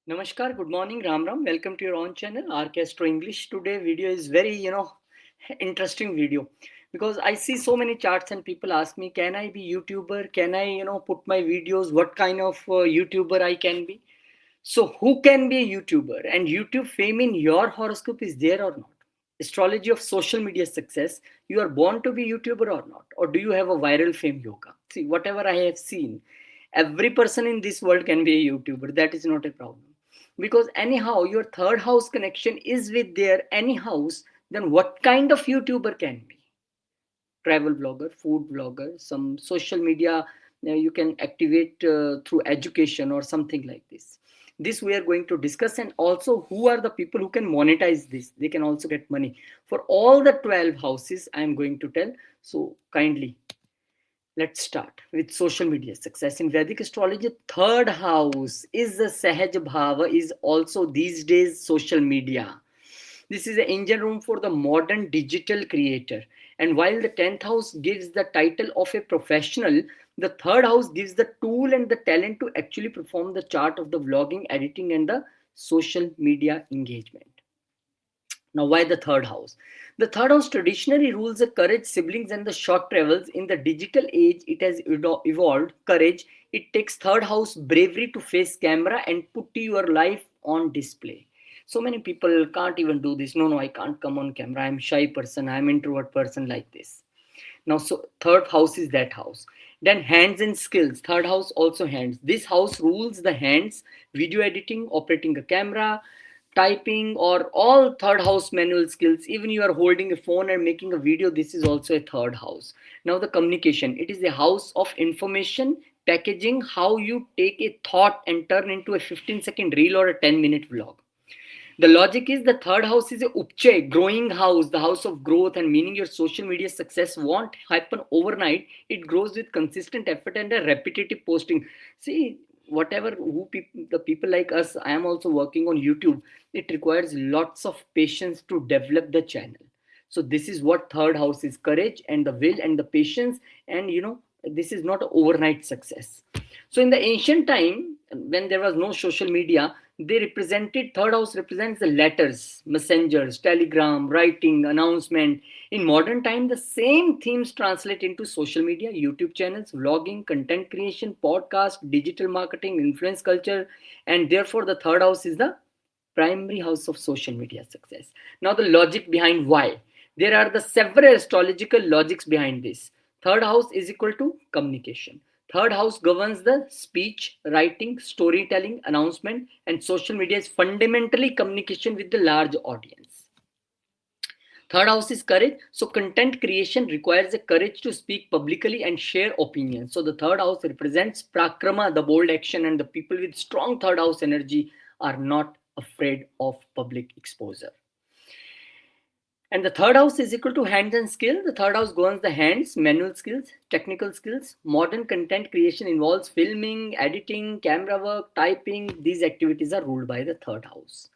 Namaskar, good morning, Ram Ram. Welcome to your own channel, Orchestro English. Today video is very, interesting video because I see so many charts and people ask me, can I be YouTuber? Can I, put my videos? What kind of YouTuber I can be? So who can be a YouTuber? And YouTube fame in your horoscope is there or not? Astrology of social media success. You are born to be YouTuber or not? Or do you have a viral fame yoga? See, whatever I have seen, every person in this world can be a YouTuber. That is not a problem. Because anyhow, your third house connection is with their any house, then what kind of YouTuber can be? Travel blogger, food blogger, some social media you can activate through education or something like this. This we are going to discuss, and also who are the people who can monetize this. They can also get money for all the 12 houses I am going to tell. So kindly let's start with social media success. In Vedic astrology, third house is the Sahaj Bhava, is also these days social media. This is the engine room for the modern digital creator. And while the 10th house gives the title of a professional, the third house gives the tool and the talent to actually perform the chart of the vlogging, editing, and the social media engagement. Now, why the third house? The third house traditionally rules the courage, siblings, and the short travels. In the digital age, it has evolved courage. It takes third house bravery to face camera and put your life on display. So many people can't even do this. No, I can't come on camera. I'm shy person. I'm introvert person like this. Now, so third house is that house. Then hands and skills. Third house also hands. This house rules the hands, video editing, operating a camera, typing, or all third house manual skills. Even you are holding a phone and making a video, this is also a third house. Now the communication, it is a house of information, packaging, how you take a thought and turn into a 15-second reel or a 10-minute vlog. The logic is the third house is a upche, growing house, the house of growth, and meaning your social media success won't happen overnight. It grows with consistent effort and a repetitive posting. See, whatever the people like us, I am also working on YouTube. It requires lots of patience to develop the channel. So this is what third house is: courage and the will and the patience. And this is not overnight success. So in the ancient time, when there was no social media, they represented, third house represents the letters, messengers, telegram, writing, announcement. In modern time, the same themes translate into social media, YouTube channels, vlogging, content creation, podcast, digital marketing, influence culture, and therefore the third house is the primary house of social media success. Now the logic behind why. There are the several astrological logics behind this. Third house is equal to communication. Third house governs the speech, writing, storytelling, announcement, and social media is fundamentally communication with the large audience. Third house is courage. So content creation requires a courage to speak publicly and share opinions. So the third house represents prakrama, the bold action, and the people with strong third house energy are not afraid of public exposure. And the third house is equal to hands and skill. The third house governs the hands, manual skills, technical skills. Modern content creation involves filming, editing, camera work, typing. These activities are ruled by the third house.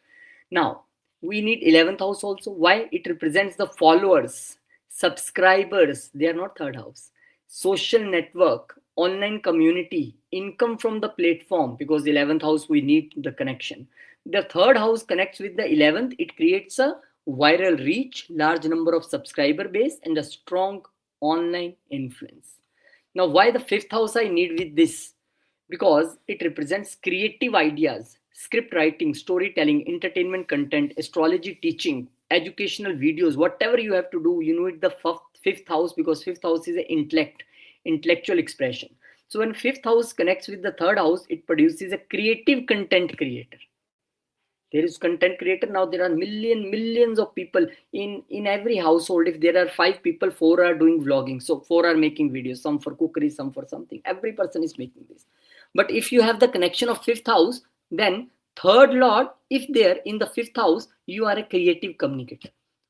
Now, we need 11th house also. Why? It represents the followers, subscribers. They are not third house. Social network, online community, income from the platform, because 11th house we need the connection. The third house connects with the 11th. It creates a viral reach, large number of subscriber base, and a strong online influence. Now, why the fifth house I need with this? Because it represents creative ideas, script writing, storytelling, entertainment content, astrology teaching, educational videos, whatever you have to do, you need the fifth house, because fifth house is an intellectual expression. So when fifth house connects with the third house, it produces a creative content creator. There is content creator. Now there are millions of people in every household. If there are 5 people, 4 are doing vlogging, so 4 are making videos, some for cookery, some for something. Every person is making this. But if you have the connection of fifth house, then third lord, if there in the fifth house, you are a creative communicator.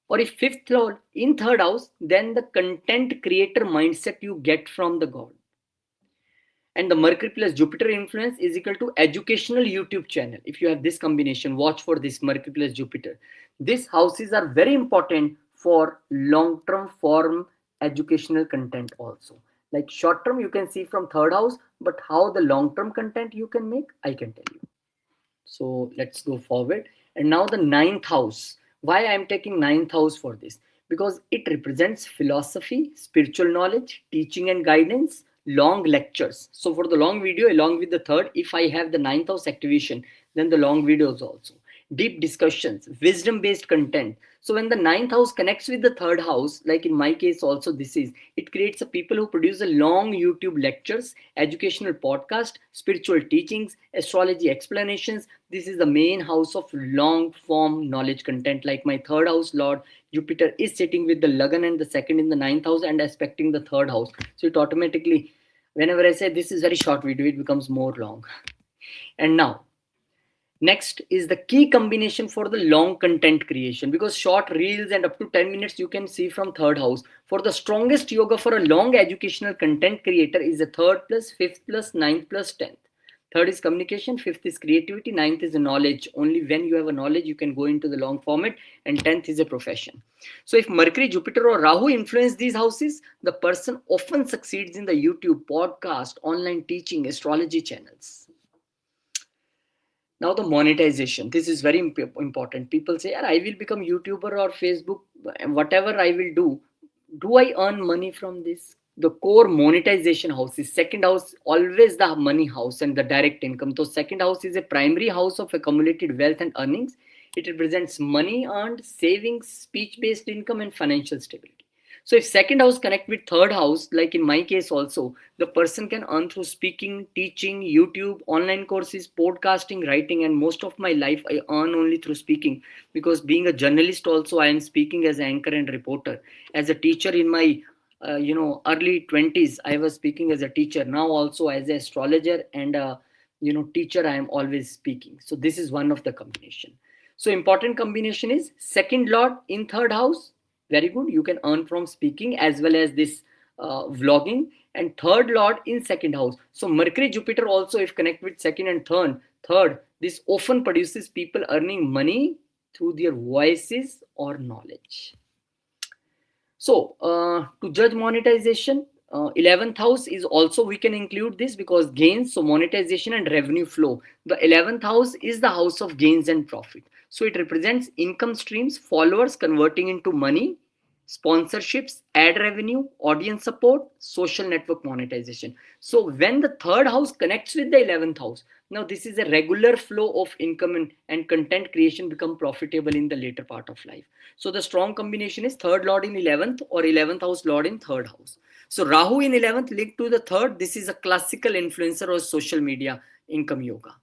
Or if fifth lord in third house, then the content creator mindset you get from the god. And the Mercury plus Jupiter influence is equal to educational YouTube channel. If you have this combination, watch for this Mercury plus Jupiter. These houses are very important for long-term form educational content also. Like short-term, you can see from third house, but how the long-term content you can make, I can tell you. So let's go forward. And now the ninth house. Why I am taking ninth house for this? Because it represents philosophy, spiritual knowledge, teaching and guidance, long lectures. So for the long video, along with the third, if I have the ninth house activation, then the long videos also. Deep discussions, wisdom-based content. So when the ninth house connects with the third house, like in my case also this is, it creates a people who produce a long YouTube lectures, educational podcast, spiritual teachings, astrology explanations. This is the main house of long form knowledge content. Like my third house lord Jupiter is sitting with the Lagan and the second in the ninth house and aspecting the third house. So it automatically, whenever I say this is very short video, it becomes more long. And now next is the key combination for the long content creation, because short reels and up to 10 minutes you can see from third house. For the strongest yoga for a long educational content creator is the third plus fifth plus ninth plus 10th. Third is communication, fifth is creativity, ninth is knowledge. Only when you have a knowledge you can go into the long format, and 10th is a profession. So if Mercury, Jupiter or Rahu influence these houses, the person often succeeds in the YouTube, podcast, online teaching, astrology channels. Now the monetization, this is very important. People say, I will become YouTuber or Facebook, whatever I will do I earn money from this? The core monetization house is second house, always the money house and the direct income. So second house is a primary house of accumulated wealth and earnings. It represents money earned, savings, speech based income and financial stability. So if second house connect with third house, like in my case also, the person can earn through speaking, teaching, YouTube, online courses, podcasting, writing, and most of my life I earn only through speaking, because being a journalist also I am speaking as an anchor and reporter. As a teacher in my early 20s, I was speaking as a teacher. Now also as an astrologer and a teacher, I am always speaking. So this is one of the combination. So important combination is second lord in third house, very good, you can earn from speaking as well as this vlogging, and third lord in second house. So Mercury, Jupiter also if connect with second and third, this often produces people earning money through their voices or knowledge. So to judge monetization, 11th house is also, we can include this because gains, so monetization and revenue flow. The 11th house is the house of gains and profit. So it represents income streams, followers converting into money, sponsorships, ad revenue, audience support, social network monetization. So when the third house connects with the 11th house, now this is a regular flow of income and content creation become profitable in the later part of life. So the strong combination is third lord in 11th or 11th house lord in third house. So Rahu in 11th linked to the third, this is a classical influencer or social media income yoga.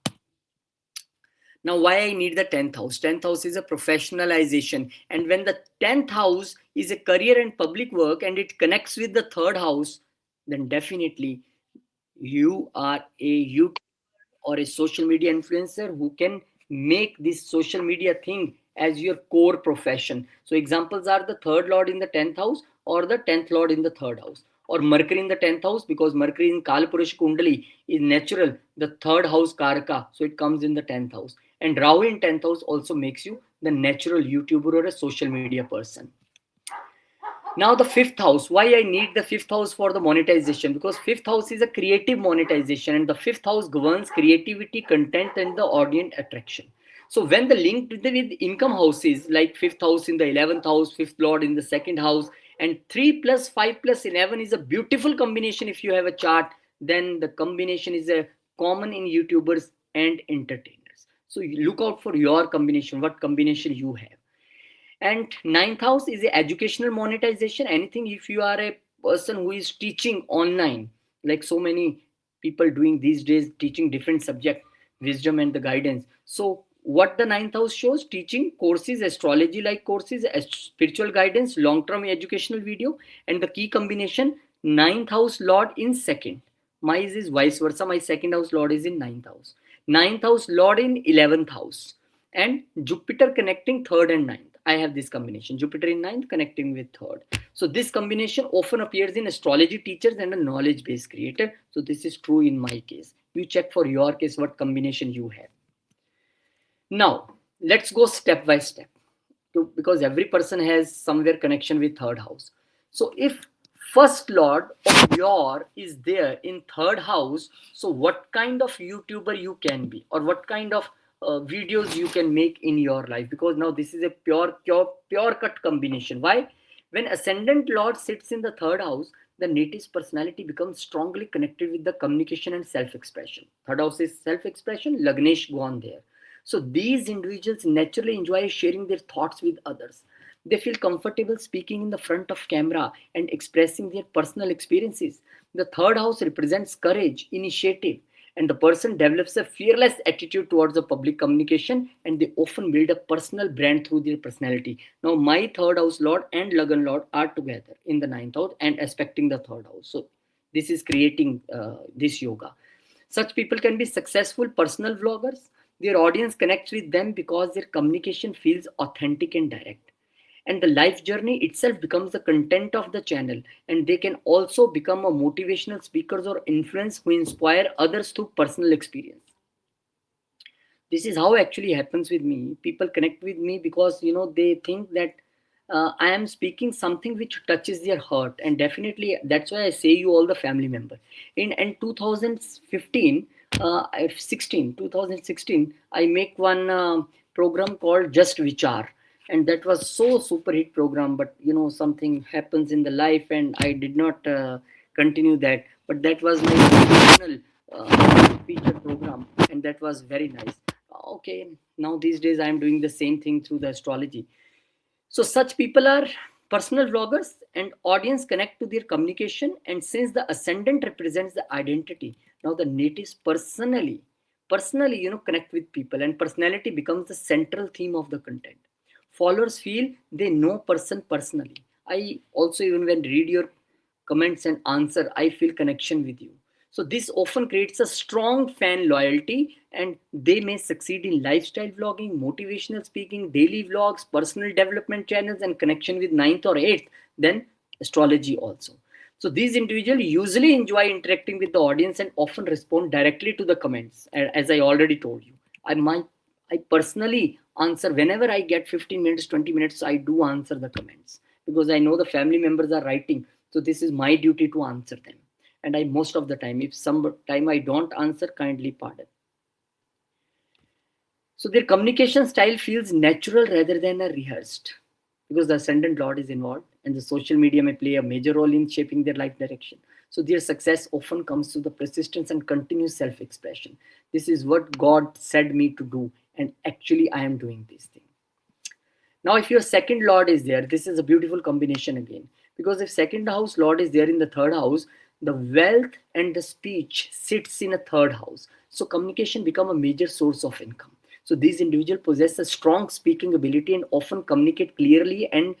Now, why I need the 10th house? 10th house is a professionalization. And when the 10th house is a career and public work and it connects with the third house, then definitely you are a YouTuber or a social media influencer who can make this social media thing as your core profession. So examples are the third lord in the 10th house or the 10th lord in the third house, or Mercury in the 10th house, because Mercury in Kalpurusha Kundali is natural, the third house Karaka, so it comes in the 10th house. And Rahu in 10th house also makes you the natural YouTuber or a social media person. Now the fifth house, why I need the fifth house for the monetization? Because fifth house is a creative monetization and the fifth house governs creativity, content and the audience attraction. So when the link with income houses like fifth house in the 11th house, fifth lord in the second house, and 3 plus 5 plus 11 is a beautiful combination. If you have a chart, then the combination is a common in YouTubers and entertainers. So you look out for your combination, what combination you have. And ninth house is the educational monetization. Anything if you are a person who is teaching online, like so many people doing these days, teaching different subject, wisdom and the guidance. So what the ninth house shows: teaching courses, astrology like courses, spiritual guidance, long-term educational video. And the key combination, ninth house lord in second. My is vice versa, my second house lord is in ninth house, ninth house lord in 11th house, and Jupiter connecting third and ninth. I have this combination, Jupiter in ninth connecting with third. So this combination often appears in astrology teachers and a knowledge base creator. So this is true in my case. You check for your case what combination you have. Now let's go step by step, because every person has somewhere connection with third house. So if first lord of your is there in third house, so what kind of YouTuber you can be, or what kind of videos you can make in your life, because now this is a pure cut combination. Why? When ascendant lord sits in the third house, the native's personality becomes strongly connected with the communication and self-expression. Third house is self-expression, Lagnesh gone there. So these individuals naturally enjoy sharing their thoughts with others. They feel comfortable speaking in the front of camera and expressing their personal experiences. The third house represents courage, initiative, and the person develops a fearless attitude towards the public communication, and they often build a personal brand through their personality. Now, my third house lord and Lagan lord are together in the ninth house and aspecting the third house. So, this is creating this yoga. Such people can be successful personal vloggers. Their audience connects with them because their communication feels authentic and direct, and the life journey itself becomes the content of the channel, and they can also become a motivational speakers or influence who inspire others through personal experience. This is how actually happens with me. People connect with me because they think that I am speaking something which touches their heart, and definitely that's why I say you all the family member. In 2015, 2016, I make one program called Just Vichar, and that was so super hit program. But something happens in the life, and I did not continue that. But that was my original feature program, and that was very nice. Okay, now these days I am doing the same thing through the astrology. So such people are personal vloggers, and audience connect to their communication. And since the ascendant represents the identity, now the natives personally, connect with people, and personality becomes the central theme of the content. Followers feel they know person personally. I also, even when read your comments and answer, I feel connection with you. So this often creates a strong fan loyalty, and they may succeed in lifestyle vlogging, motivational speaking, daily vlogs, personal development channels, and connection with ninth or eighth, then astrology also. So these individuals usually enjoy interacting with the audience and often respond directly to the comments. As I already told you, I personally answer whenever I get 15 minutes, 20 minutes. I do answer the comments because I know the family members are writing. So this is my duty to answer them. And I most of the time, if some time I don't answer, kindly pardon. So their communication style feels natural rather than a rehearsed, because the ascendant lord is involved, and the social media may play a major role in shaping their life direction. So their success often comes through the persistence and continuous self-expression. This is what God said me to do, and actually I am doing this thing. Now, if your second lord is there, this is a beautiful combination again. Because if second house lord is there in the third house, the wealth and the speech sits in a third house. So communication become a major source of income. So these individuals possess a strong speaking ability and often communicate clearly, and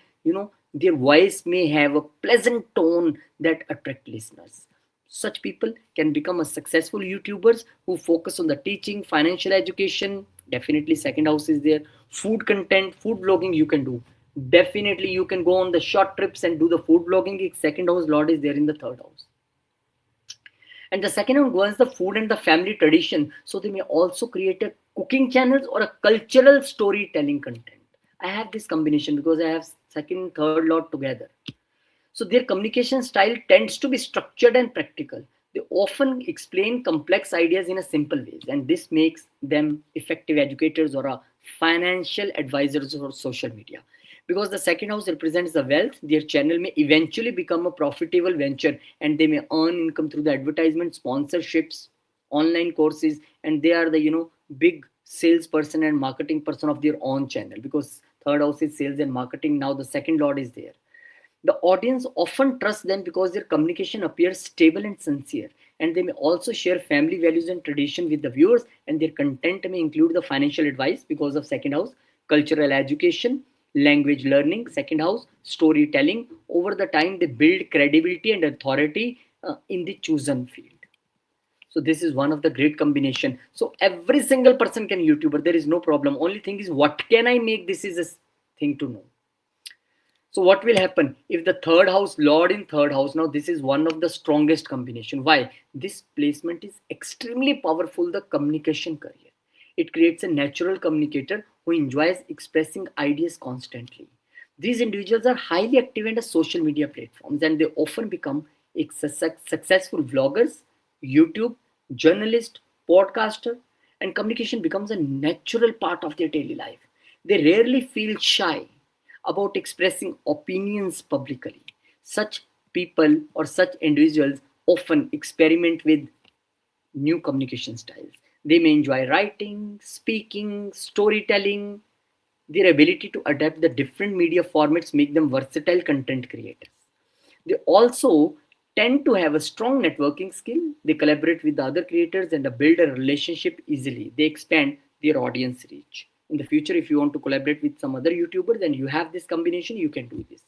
their voice may have a pleasant tone that attract listeners. Such people can become a successful YouTubers who focus on the teaching, financial education. Definitely second house is there. Food content, food vlogging you can do. Definitely you can go on the short trips and do the food vlogging. Second house lord is there in the third house. And the second one goes the food and the family tradition. So they may also create a cooking channels or a cultural storytelling content. I have this combination because I have second, third lord together. So their communication style tends to be structured and practical. They often explain complex ideas in a simple ways, and this makes them effective educators or a financial advisors for social media. Because the second house represents the wealth, their channel may eventually become a profitable venture, and they may earn income through the advertisement, sponsorships, online courses, and they are the big salesperson and marketing person of their own channel, because third house is sales and marketing. Now the second lord is there. The audience often trusts them because their communication appears stable and sincere, and they may also share family values and tradition with the viewers, and their content may include the financial advice because of second house, cultural education, language learning, second house, storytelling. Over the time, they build credibility and authority in the chosen field. So this is one of the great combination. So every single person can YouTuber. There is no problem. Only thing is, what can I make? This is a thing to know. So what will happen if the third house lord in third house? Now this is one of the strongest combination. Why? This placement is extremely powerful. The communication career. It creates a natural communicator who enjoys expressing ideas constantly. These individuals are highly active in the social media platforms, and they often become successful vloggers, YouTube, journalist, podcaster, and communication becomes a natural part of their daily life. They rarely feel shy about expressing opinions publicly. Such people or such individuals often experiment with new communication styles. They may enjoy writing, speaking, storytelling. Their ability to adapt the different media formats make them versatile content creators. They also tend to have a strong networking skill. They collaborate with the other creators and build a relationship easily. They expand their audience reach. In the future, if you want to collaborate with some other YouTubers and you have this combination, you can do this.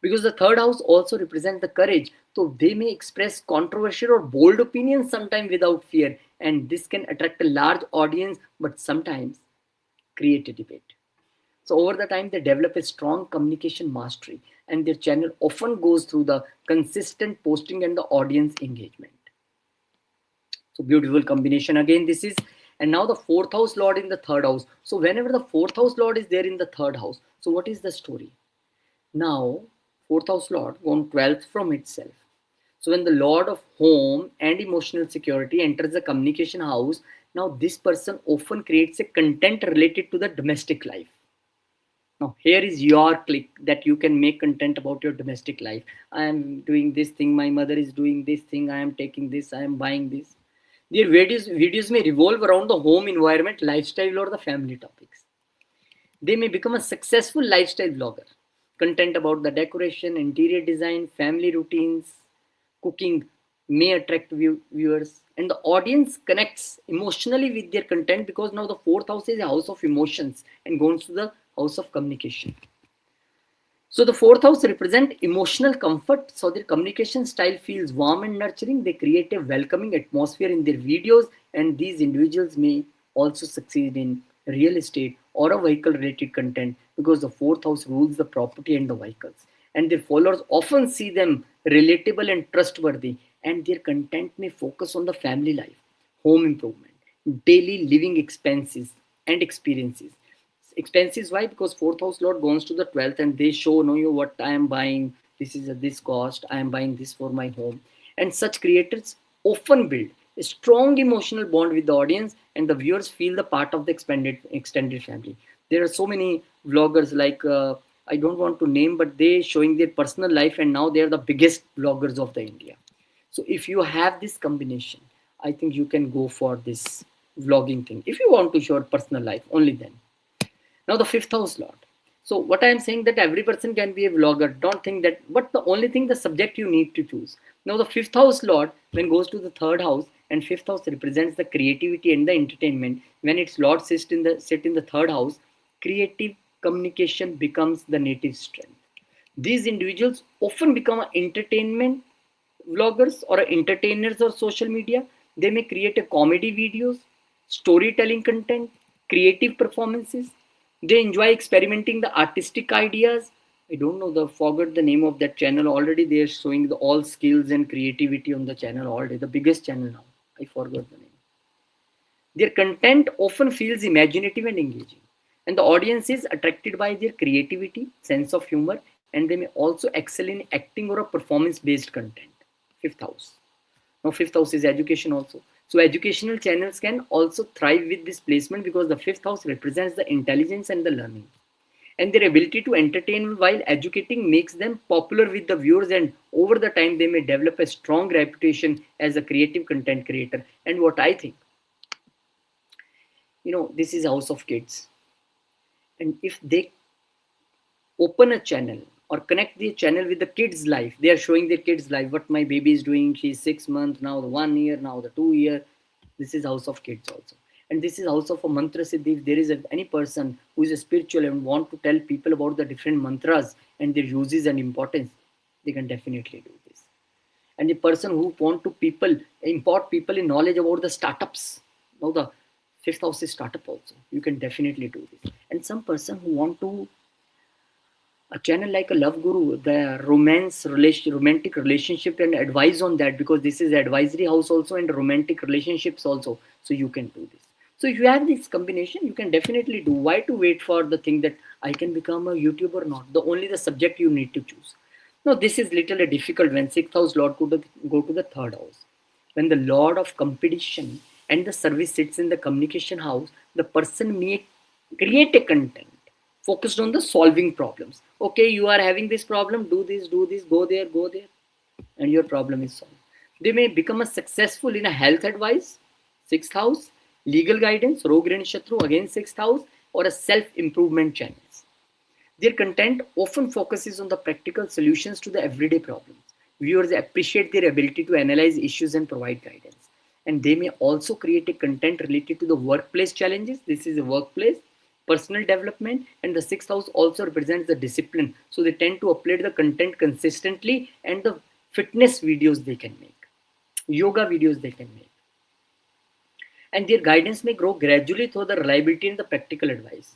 Because the third house also represents the courage. So they may express controversial or bold opinions sometimes without fear. And this can attract a large audience, but sometimes create a debate. So over the time, they develop a strong communication mastery, and their channel often goes through the consistent posting and the audience engagement. So beautiful combination again. This is, and now the fourth house lord in the third house. So whenever the fourth house lord is there in the third house, so what is the story? Now fourth house lord gone 12th from itself. So when the lord of home and emotional security enters the communication house, now this person often creates a content related to the domestic life. Now, here is your click that you can make content about your domestic life. I am doing this thing, my mother is doing this thing, I am taking this, I am buying this. Their videos may revolve around the home environment, lifestyle, or the family topics. They may become a successful lifestyle vlogger. Content about the decoration, interior design, family routines, cooking may attract viewers, and the audience connects emotionally with their content because now the fourth house is a house of emotions and goes to the house of communication. So the fourth house represents emotional comfort. So their communication style feels warm and nurturing. They create a welcoming atmosphere in their videos, and these individuals may also succeed in real estate or a vehicle related content because the fourth house rules the property and the vehicles. And their followers often see them relatable and trustworthy, and their content may focus on the family life, home improvement, daily living expenses and experiences. Expenses, why? Because fourth house lord goes to the 12th and they show no you what I am buying, this is at this cost, I am buying this for my home. And such creators often build a strong emotional bond with the audience, and the viewers feel the part of the extended family. There are so many vloggers like I don't want to name, but they showing their personal life and now they are the biggest vloggers of the India. So if you have this combination, I think you can go for this vlogging thing if you want to show your personal life only then. Now the fifth house lord. So what I am saying that every person can be a vlogger. Don't think that, but the only thing the subject you need to choose. Now the fifth house lord when goes to the third house, and fifth house represents the creativity and the entertainment. When its lord sit in the third house, creative communication becomes the native strength. These individuals often become entertainment vloggers or entertainers or social media. They may create a comedy videos, storytelling content, creative performances. They enjoy experimenting the artistic ideas. I don't know the forgot the name of that channel already. They are showing the all skills and creativity on the channel already. The biggest channel now. I forgot the name. Their content often feels imaginative and engaging, and the audience is attracted by their creativity, sense of humor, and they may also excel in acting or a performance-based content. Fifth house. Now, fifth house is education also. So, educational channels can also thrive with this placement because the fifth house represents the intelligence and the learning. And their ability to entertain while educating makes them popular with the viewers, and over the time, they may develop a strong reputation as a creative content creator. And what I think, this is house of kids. And if they open a channel or connect the channel with the kids life, they are showing their kids life, what my baby is doing. She's 6 months now, the 1 year now, the 2 year. This is house of kids also, and this is also for mantra siddhi. If there is any person who is a spiritual and want to tell people about the different mantras and their uses and importance, they can definitely do this. And the person who want to import people in knowledge about the startups, now the fifth house is startup also, you can definitely do this. And some person who want to a channel like a love guru, the romantic relationship and advice on that, because this is advisory house also and romantic relationships also, so you can do this. So if you have this combination, you can definitely do. Why to wait for the thing that I can become a YouTuber? Not the only the subject you need to choose. No, this is little difficult when sixth house lord could go to the third house, when the lord of competition and the service sits in the communication house, the person may create a content focused on the solving problems. Okay, you are having this problem, do this, go there, and your problem is solved. They may become a successful in a health advice, sixth house, legal guidance, Rogue and Shatru, again sixth house, or a self-improvement channels. Their content often focuses on the practical solutions to the everyday problems. Viewers appreciate their ability to analyze issues and provide guidance. And they may also create a content related to the workplace challenges. This is a workplace, personal development, and the sixth house also represents the discipline. So they tend to upload the content consistently, and the fitness videos they can make, yoga videos they can make. And their guidance may grow gradually through the reliability and the practical advice.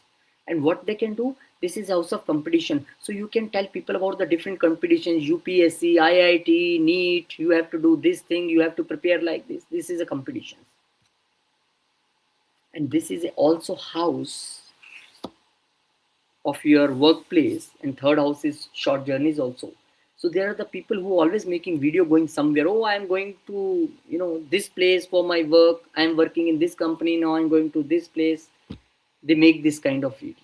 And what they can do, this is house of competition, so you can tell people about the different competitions, UPSC, IIT, NEET, you have to do this thing, you have to prepare like this is a competition. And this is also house of your workplace, and third house is short journeys also. So there are the people who always making video going somewhere. Oh, I am going to this place for my work, I am working in this company, now I'm going to this place. They make this kind of video.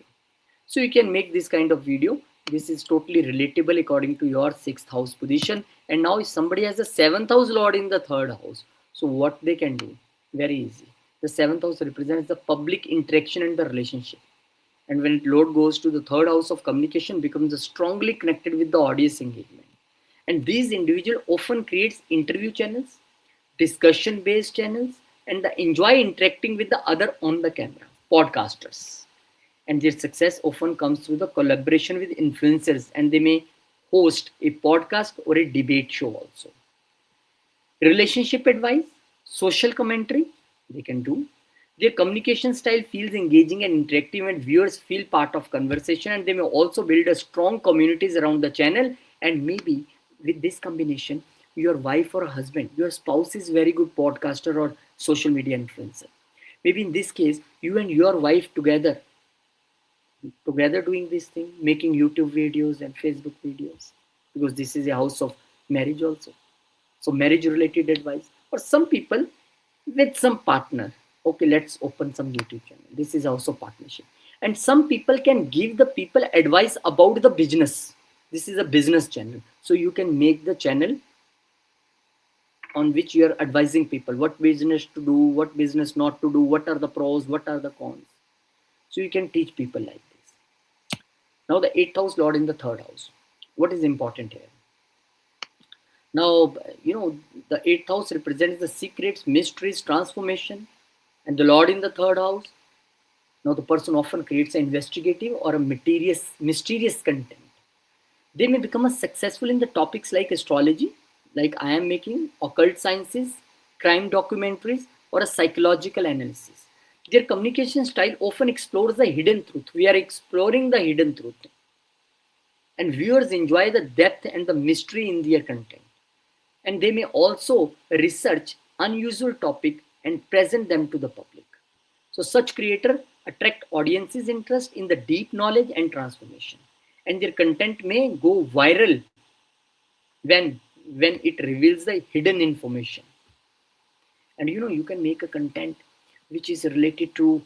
So you can make this kind of video. This is totally relatable according to your sixth house position. And now if somebody has a seventh house lord in the third house, so what they can do, very easy. The seventh house represents the public interaction and the relationship. And when Lord goes to the third house of communication, becomes strongly connected with the audience engagement. And these individuals often creates interview channels, discussion based channels, and they enjoy interacting with the other on the camera, podcasters. And their success often comes through the collaboration with influencers, and they may host a podcast or a debate show also. Relationship advice, social commentary, they can do. Their communication style feels engaging and interactive, and viewers feel part of conversation, and they may also build a strong communities around the channel. And maybe with this combination, your wife or husband, your spouse is very good podcaster or social media influencer. Maybe in this case, you and your wife together doing this thing, making YouTube videos and Facebook videos, because this is a house of marriage also. So marriage related advice, or some people with some partner. Okay, let's open some YouTube channel. This is also partnership. And some people can give the people advice about the business. This is a business channel. So you can make the channel on which you are advising people what business to do, what business not to do, what are the pros, what are the cons. So you can teach people like this. Now the 8th house lord in the 3rd house. What is important here? Now, the 8th house represents the secrets, mysteries, transformation, and the lord in the 3rd house. Now the person often creates an investigative or a mysterious content. They may become successful in the topics like astrology, like I am making, occult sciences, crime documentaries, or a psychological analysis. Their communication style often explores the hidden truth. We are exploring the hidden truth. And viewers enjoy the depth and the mystery in their content. And they may also research unusual topic and present them to the public. So such creators attract audiences' interest in the deep knowledge and transformation. And their content may go viral when it reveals the hidden information. And you can make a content which is related to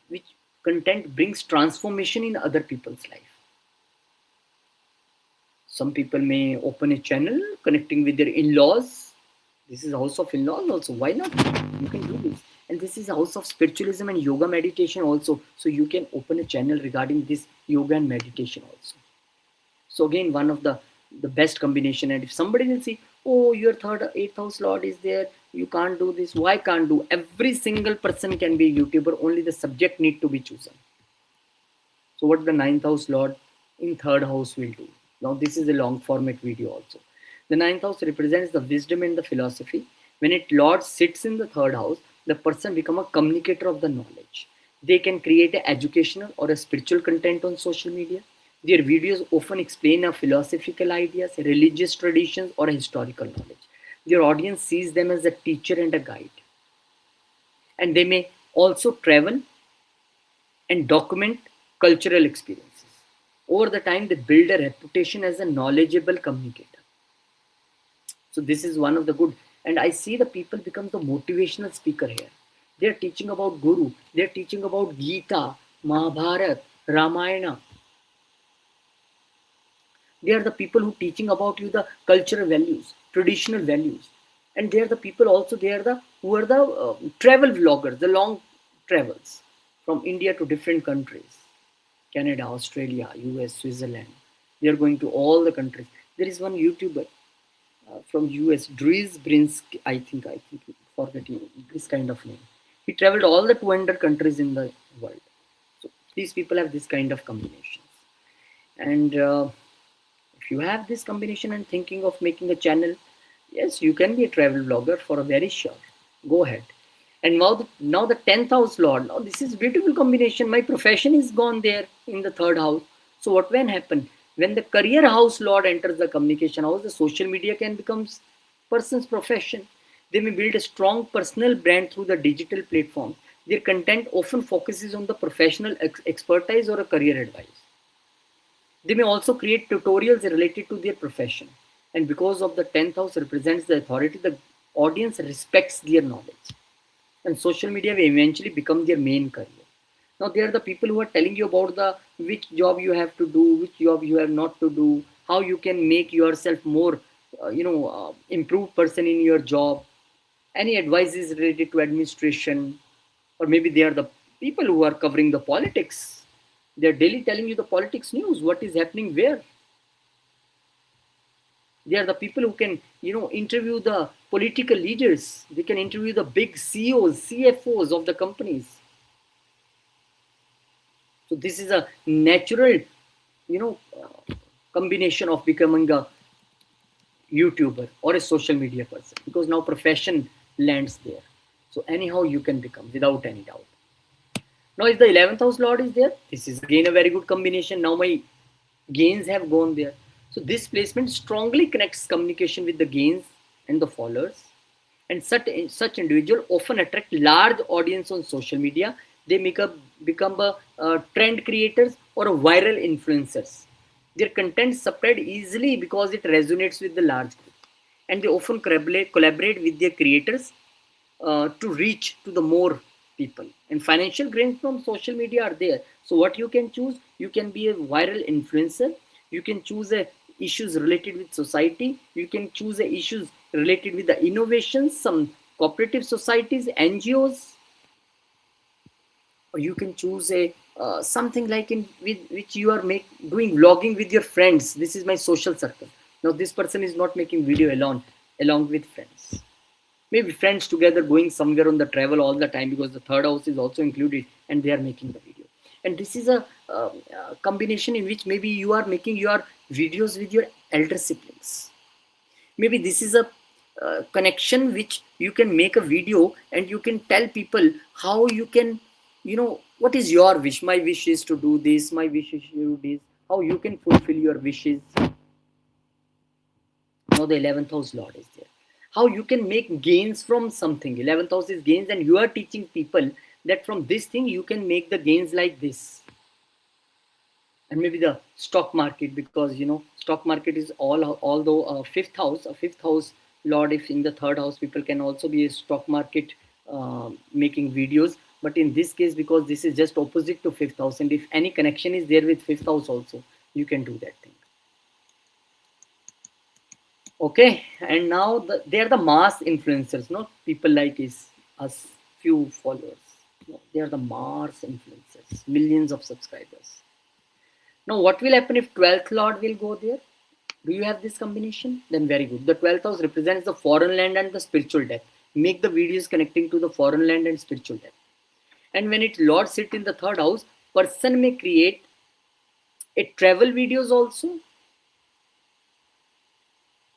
which content brings transformation in other people's life. Some people may open a channel connecting with their in-laws. This is house of in-laws also. Why not? You can do this. And this is house of spiritualism and yoga meditation also. So you can open a channel regarding this yoga and meditation also. So again, one of the best combination. And if somebody will see, oh, your 8th house lord is there, you can't do this. Why can't do? Every single person can be a YouTuber. Only the subject need to be chosen. So what the 9th house lord in 3rd house will do? Now this is a long format video also. The 9th house represents the wisdom and the philosophy. When it lord sits in the 3rd house, the person become a communicator of the knowledge. They can create an educational or a spiritual content on social media. Their videos often explain a philosophical ideas, religious traditions, or a historical knowledge. Their audience sees them as a teacher and a guide. And they may also travel and document cultural experiences. Over the time, they build a reputation as a knowledgeable communicator. So this is one of the good. And I see the people become the motivational speaker here. They're teaching about Guru, they're teaching about Gita, Mahabharata, Ramayana. They are the people who teaching about you the cultural values, traditional values. And they are the people also, they are the who are the travel vloggers, the long travels from India to different countries. Canada, Australia, US, Switzerland. They are going to all the countries. There is one YouTuber from US, Dries Brinsky, I think, forgetting this kind of name. He traveled all the 200 countries in the world. So these people have this kind of combinations. And if you have this combination and thinking of making a channel, yes, you can be a travel vlogger for a very sure. Go ahead. And now the 10th house lord. Now this is beautiful combination. My profession is gone there in the third house. So what will happen? When the career house lord enters the communication house, the social media can become person's profession. They may build a strong personal brand through the digital platform. Their content often focuses on the professional expertise or a career advice. They may also create tutorials related to their profession. And because of the 10th house represents the authority, the audience respects their knowledge. And social media will eventually become their main career. Now, they are the people who are telling you about the which job you have to do, which job you have not to do, how you can make yourself more, improved person in your job. Any advices related to administration, or maybe they are the people who are covering the politics. They're daily telling you the politics news, what is happening where. They are the people who can, interview the political leaders. They can interview the big CEOs, CFOs of the companies. So this is a natural, combination of becoming a YouTuber or a social media person, because now profession lands there. So anyhow, you can become without any doubt. Now, if the 11th house lord is there, this is again a very good combination. Now my gains have gone there. So this placement strongly connects communication with the gains and the followers. And such individual often attract large audience on social media. They become a trend creators or a viral influencers. Their content spread easily because it resonates with the large group, and they often collaborate with their creators to reach to the more people. And financial gains from social media are there. So what you can choose, you can be a viral influencer, you can choose a issues related with society, you can choose a issues related with the innovations, some cooperative societies, NGOs, or you can choose a something like in with which you are doing vlogging with your friends. This is my social circle. Now this person is not making video along with friends, maybe friends together going somewhere on the travel all the time, because the third house is also included and they are making the video. And this is a combination in which maybe you are making your videos with your elder siblings. Maybe this is a connection which you can make a video and you can tell people how you can, what is your wish. My wish is to do this, my wish is to do this, how you can fulfill your wishes. Now the 11th house lord is there. How you can make gains from something. 11th house is gains, and you are teaching people that from this thing you can make the gains like this. And maybe the stock market, because stock market is although a fifth house lord, if in the third house, people can also be a stock market making videos. But in this case, because this is just opposite to fifth house, and if any connection is there with fifth house also, you can do that thing. Okay, and now they are the mass influencers, not people like us few followers. No, they are the mass influencers, millions of subscribers. Now, what will happen if 12th lord will go there? Do you have this combination? Then very good. The 12th house represents the foreign land and the spiritual depth. Make the videos connecting to the foreign land and spiritual depth. And when it lord sit in the third house, person may create a travel videos also.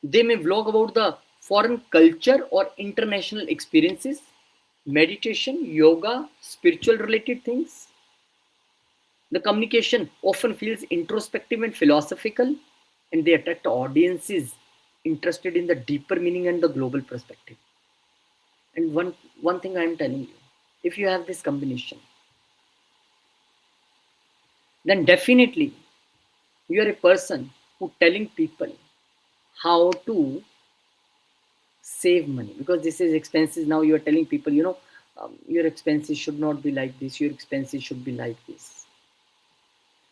They may vlog about the foreign culture or international experiences, meditation, yoga, spiritual related things. The communication often feels introspective and philosophical, and they attract audiences interested in the deeper meaning and the global perspective. And one thing I am telling you, if you have this combination, then definitely you are a person who telling people how to save money, because this is expenses. Now you are telling people, your expenses should not be like this, your expenses should be like this.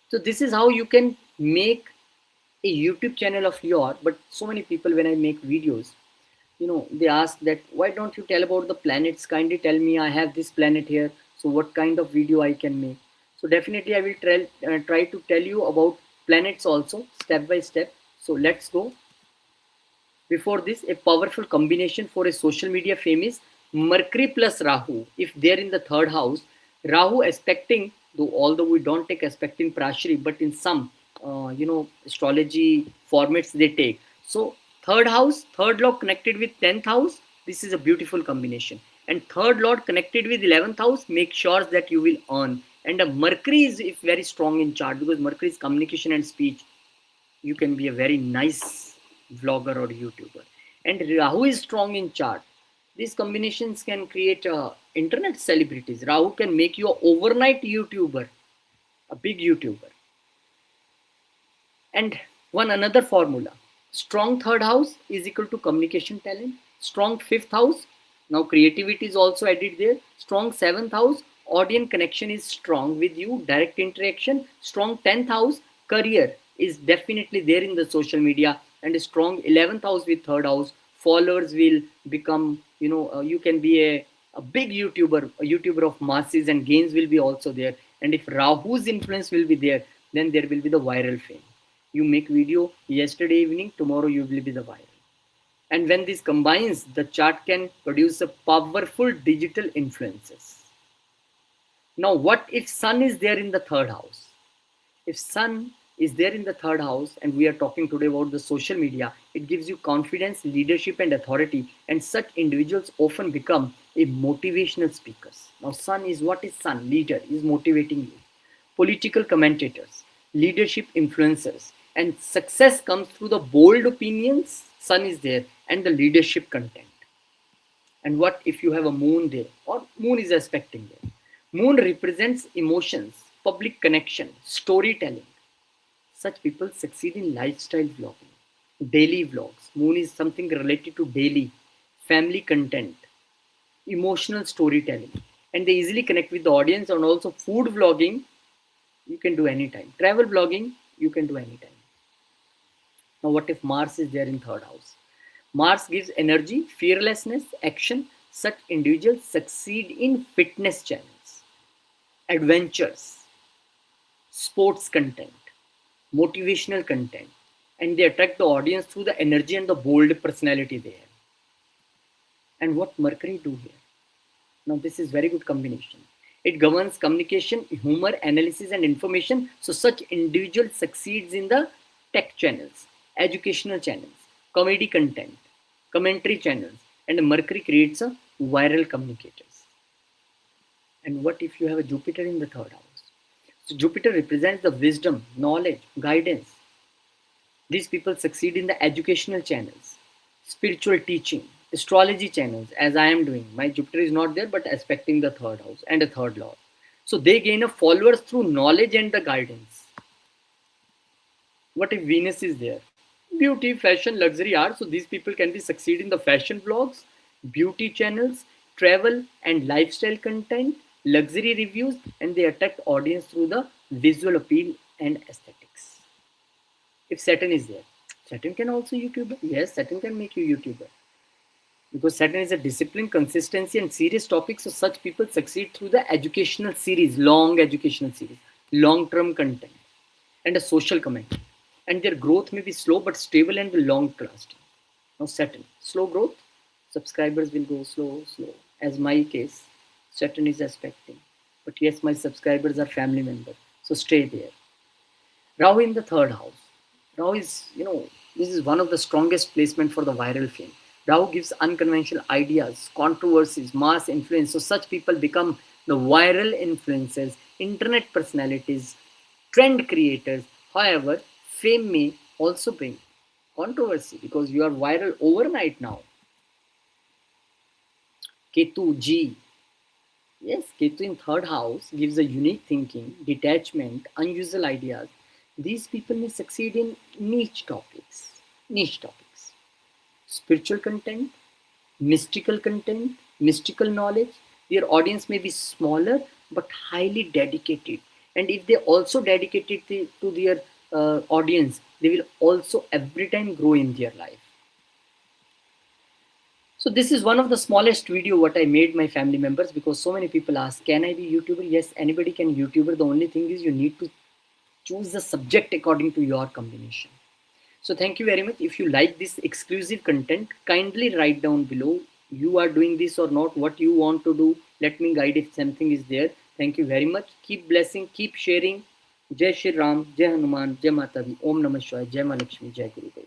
So this is how you can make a YouTube channel of your. But so many people, when I make videos, they ask that, why don't you tell about the planets? Kindly tell me, I have this planet here, so what kind of video I can make? So definitely I will try to tell you about planets also, step by step. So let's go. Before this, a powerful combination for a social media fame is Mercury plus Rahu. If they're in the third house, Rahu aspecting, although we don't take aspecting Prashri, but in some, astrology formats they take. So third house, third lord connected with 10th house, this is a beautiful combination. And third lord connected with 11th house, make sure that you will earn. And Mercury is if very strong in chart, because Mercury is communication and speech. You can be a very nice vlogger or YouTuber. And Rahu is strong in chart. These combinations can create internet celebrities. Rahu can make you an overnight YouTuber, a big YouTuber. And one another formula. Strong third house is equal to communication talent. Strong fifth house, now creativity is also added there. Strong seventh house, audience connection is strong with you, direct interaction. Strong 10th house, career is definitely there in the social media. And a strong 11th house with third house, followers will become, you can be a big YouTuber, a YouTuber of masses, and gains will be also there. And if Rahu's influence will be there, then there will be the viral fame. You make video yesterday evening, tomorrow you will be the viral. And when this combines, the chart can produce a powerful digital influences. Now, what if Sun is there in the third house? If Sun is there in the third house, and we are talking today about the social media, it gives you confidence, leadership, and authority. And such individuals often become a motivational speakers. Now, Sun is what is Sun? Leader is motivating you. Political commentators, leadership influencers, and success comes through the bold opinions. Sun is there, and the leadership content. And what if you have a moon there, or moon is aspecting there? Moon represents emotions, public connection, storytelling. Such people succeed in lifestyle vlogging, daily vlogs. Moon is something related to daily, family content, emotional storytelling. And they easily connect with the audience. And also food vlogging, you can do anytime. Travel vlogging, you can do anytime. Now, what if Mars is there in third house? Mars gives energy, fearlessness, action. Such individuals succeed in fitness channels, adventures, sports content, motivational content, and they attract the audience through the energy and the bold personality they have. And what Mercury do here? Now, this is very good combination. It governs communication, humor, analysis, and information. So such individual succeeds in the tech channels, educational channels, comedy content, commentary channels, and Mercury creates a viral communicators. And what if you have a Jupiter in the third house? So Jupiter represents the wisdom, knowledge, guidance. These people succeed in the educational channels, spiritual teaching, astrology channels, as I am doing. My Jupiter is not there, but aspecting the third house and a third lord. So they gain a followers through knowledge and the guidance. What if Venus is there? Beauty, fashion, luxury, art. So these people can be succeed in the fashion vlogs, beauty channels, travel and lifestyle content, luxury reviews, and they attract audience through the visual appeal and aesthetics. If Saturn is there, Saturn can also YouTuber. Yes, Saturn can make you YouTuber. Because Saturn is a discipline, consistency, and serious topics. So such people succeed through the educational series, long educational series, long-term content, and a social comment. And their growth may be slow but stable and long lasting. Now Saturn, slow growth, subscribers will go slow, slow. As my case, Saturn is aspecting. But yes, my subscribers are family members. So stay there. Rahu in the third house. Rahu is, this is one of the strongest placement for the viral fame. Rahu gives unconventional ideas, controversies, mass influence. So such people become the viral influencers, internet personalities, trend creators. However, fame may also bring controversy because you are viral overnight now. Ketu G. Yes, Ketu in third house gives a unique thinking, detachment, unusual ideas. These people may succeed in niche topics, spiritual content, mystical content, mystical knowledge, their audience may be smaller but highly dedicated. And if they also dedicated to their audience, they will also every time grow in their life. So this is one of the smallest video what I made my family members, because so many people ask, can I be YouTuber? Yes, anybody can YouTuber. The only thing is you need to choose the subject according to your combination. So thank you very much. If you like this exclusive content, kindly write down below you are doing this or not, what you want to do. Let me guide if something is there. Thank you very much. Keep blessing, keep sharing. Jai Shri Ram, Jai Hanuman, Jai Mata Di, Om Namah Shivaya, Jai Ma Lakshmi, Jai Guru Dev.